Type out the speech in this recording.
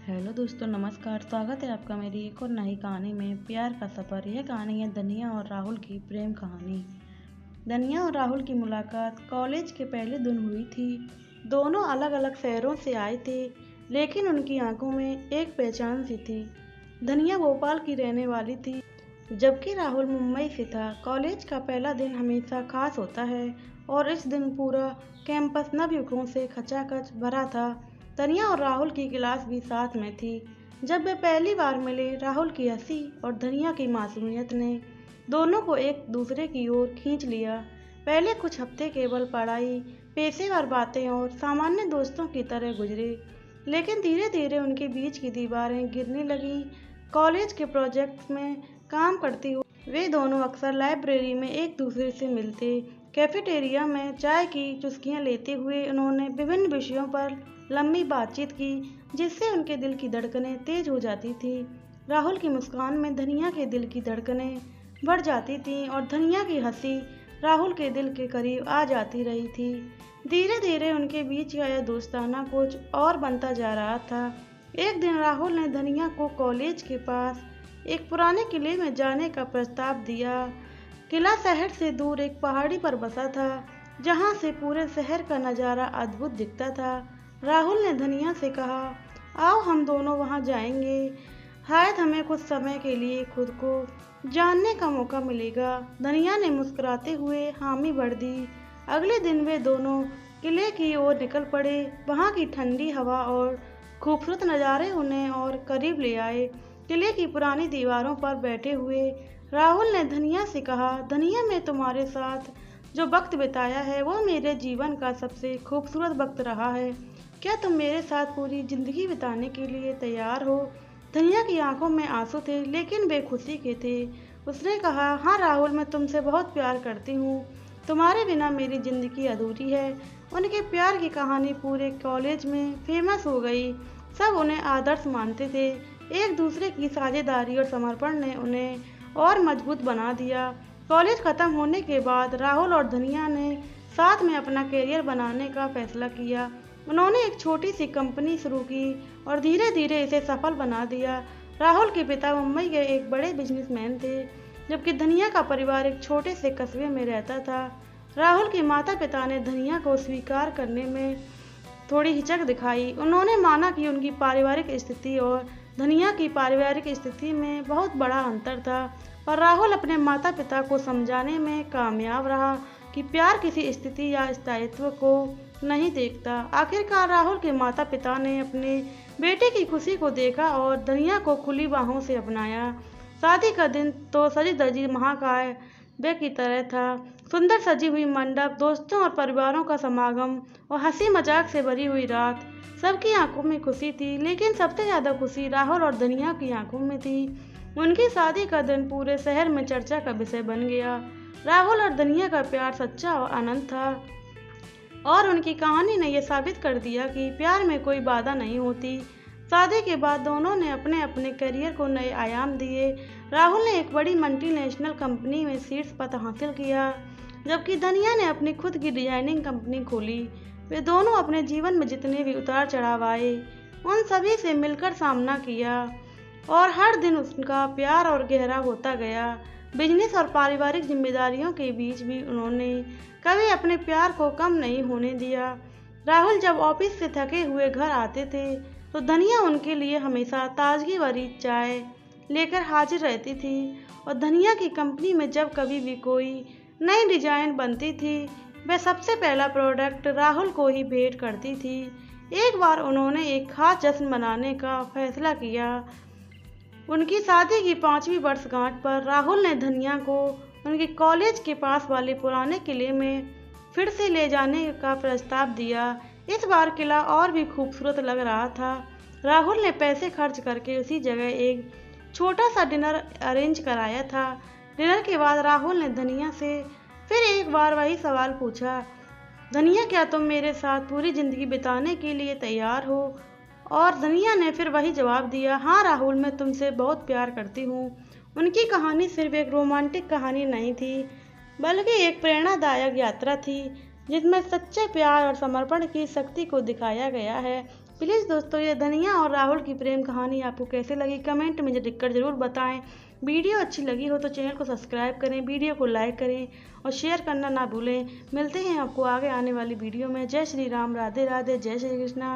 Hello दोस्तों, नमस्कार। स्वागत है आपका मेरी एक और नई कहानी में, प्यार का सफ़र। यह कहानी है धनिया और राहुल की प्रेम कहानी। धनिया और राहुल की मुलाकात कॉलेज के पहले दिन हुई थी। दोनों अलग अलग शहरों से आए थे, लेकिन उनकी आंखों में एक पहचान सी थी। धनिया भोपाल की रहने वाली थी, जबकि राहुल मुंबई से था। कॉलेज का पहला दिन हमेशा खास होता है और इस दिन पूरा कैंपस नवयुवकों से खचाखच भरा था। धनिया और राहुल की क्लास भी साथ में थी। जब वे पहली बार मिले, राहुल की हंसी और धनिया की मासूमियत ने दोनों को एक दूसरे की ओर खींच लिया। पहले कुछ हफ्ते केवल पढ़ाई, पेशेवर बातें और सामान्य दोस्तों की तरह गुजरे, लेकिन धीरे धीरे उनके बीच की दीवारें गिरने लगीं। कॉलेज के प्रोजेक्ट्स में काम करते हुए वे दोनों अक्सर लाइब्रेरी में एक दूसरे से मिलते। कैफेटेरिया में चाय की चुस्कियां लेते हुए उन्होंने विभिन्न विषयों पर लंबी बातचीत की, जिससे उनके दिल की धड़कनें तेज हो जाती थी। राहुल की मुस्कान में धनिया के दिल की धड़कनें बढ़ जाती थीं और धनिया की हंसी राहुल के दिल के करीब आ जाती रही थी। धीरे धीरे उनके बीच का यह दोस्ताना कुछ और बनता जा रहा था। एक दिन राहुल ने धनिया को कॉलेज के पास एक पुराने किले में जाने का प्रस्ताव दिया। किला शहर से दूर एक पहाड़ी पर बसा था, जहां से पूरे शहर का नज़ारा अद्भुत दिखता था। राहुल ने धनिया से कहा, आओ हम दोनों वहां जाएंगे। शायद हमें कुछ समय के लिए खुद को जानने का मौका मिलेगा। धनिया ने मुस्कुराते हुए हामी भर दी। अगले दिन वे दोनों किले की ओर निकल पड़े। वहां की ठंडी हवा और खूबसूरत नज़ारे उन्हें और करीब ले आए। किले की पुरानी दीवारों पर बैठे हुए राहुल ने धनिया से कहा, धनिया, मैं तुम्हारे साथ जो वक्त बिताया है वो मेरे जीवन का सबसे खूबसूरत वक्त रहा है। क्या तुम मेरे साथ पूरी जिंदगी बिताने के लिए तैयार हो? धनिया की आंखों में आंसू थे, लेकिन वे खुशी के थे। उसने कहा, हाँ राहुल, मैं तुमसे बहुत प्यार करती हूँ। तुम्हारे बिना मेरी जिंदगी अधूरी है। उनके प्यार की कहानी पूरे कॉलेज में फेमस हो गई। सब उन्हें आदर्श मानते थे। एक दूसरे की साझेदारी और समर्पण ने उन्हें और मजबूत बना दिया। कॉलेज खत्म होने के बाद राहुल और धनिया ने साथ में अपना करियर बनाने का फैसला किया। उन्होंने एक छोटी सी कंपनी शुरू की और धीरे धीरे इसे सफल बना दिया। राहुल के पिता मुंबई के एक बड़े बिजनेसमैन थे, जबकि धनिया का परिवार एक छोटे से कस्बे में रहता था। राहुल के माता पिता ने धनिया को स्वीकार करने में थोड़ी हिचक दिखाई। उन्होंने माना कि उनकी पारिवारिक स्थिति और धनिया की पारिवारिक स्थिति में बहुत बड़ा अंतर था, पर राहुल अपने माता पिता को समझाने में कामयाब रहा कि प्यार किसी स्थिति या स्थायित्व को नहीं देखता। आखिरकार राहुल के माता पिता ने अपने बेटे की खुशी को देखा और धनिया को खुली बाहों से अपनाया। शादी का दिन तो सजी धजी महाकाव्य की तरह था। सुंदर सजी हुई मंडप, दोस्तों और परिवारों का समागम और हंसी मजाक से भरी हुई रात। सबकी आंखों में खुशी थी, लेकिन सबसे ज्यादा खुशी राहुल और धनिया की आंखों में थी। उनकी शादी का दिन पूरे शहर में चर्चा का विषय बन गया। राहुल और धनिया का प्यार सच्चा और अनंत था, और उनकी कहानी ने यह साबित कर दिया कि प्यार में कोई बाधा नहीं होती। शादी के बाद दोनों ने अपने अपने करियर को नए आयाम दिए। राहुल ने एक बड़ी मल्टीनेशनल कंपनी में शीर्ष पद हासिल किया, जबकि धनिया ने अपनी खुद की डिजाइनिंग कंपनी खोली। वे दोनों अपने जीवन में जितने भी उतार चढ़ाव आए, उन सभी से मिलकर सामना किया, और हर दिन उनका प्यार और गहरा होता गया। बिजनेस और पारिवारिक जिम्मेदारियों के बीच भी उन्होंने कभी अपने प्यार को कम नहीं होने दिया। राहुल जब ऑफिस से थके हुए घर आते थे, तो धनिया उनके लिए हमेशा ताजगी भरी चाय लेकर हाजिर रहती थी, और धनिया की कंपनी में जब कभी भी कोई नई डिजाइन बनती थी, वह सबसे पहला प्रोडक्ट राहुल को ही भेंट करती थी। एक बार उन्होंने एक खास जश्न मनाने का फैसला किया। उनकी शादी की 5वीं वर्षगांठ पर राहुल ने धनिया को उनके कॉलेज के पास वाले पुराने किले में फिर से ले जाने का प्रस्ताव दिया। इस बार किला और भी खूबसूरत लग रहा था। राहुल ने पैसे खर्च करके उसी जगह एक छोटा सा डिनर अरेंज कराया था। डिनर के बाद राहुल ने धनिया से फिर एक बार वही सवाल पूछा, धनिया, क्या तुम मेरे साथ पूरी जिंदगी बिताने के लिए तैयार हो? और धनिया ने फिर वही जवाब दिया, हाँ राहुल, मैं तुमसे बहुत प्यार करती हूँ। उनकी कहानी सिर्फ एक रोमांटिक कहानी नहीं थी, बल्कि एक प्रेरणादायक यात्रा थी, जिसमें सच्चे प्यार और समर्पण की शक्ति को दिखाया गया है। प्लीज़ दोस्तों, ये धनिया और राहुल की प्रेम कहानी आपको कैसे लगी कमेंट में लिखकर ज़रूर बताएं। वीडियो अच्छी लगी हो तो चैनल को सब्सक्राइब करें, वीडियो को लाइक करें और शेयर करना ना भूलें। मिलते हैं आपको आगे आने वाली वीडियो में। जय श्री राम, राधे राधे, जय श्री कृष्णा।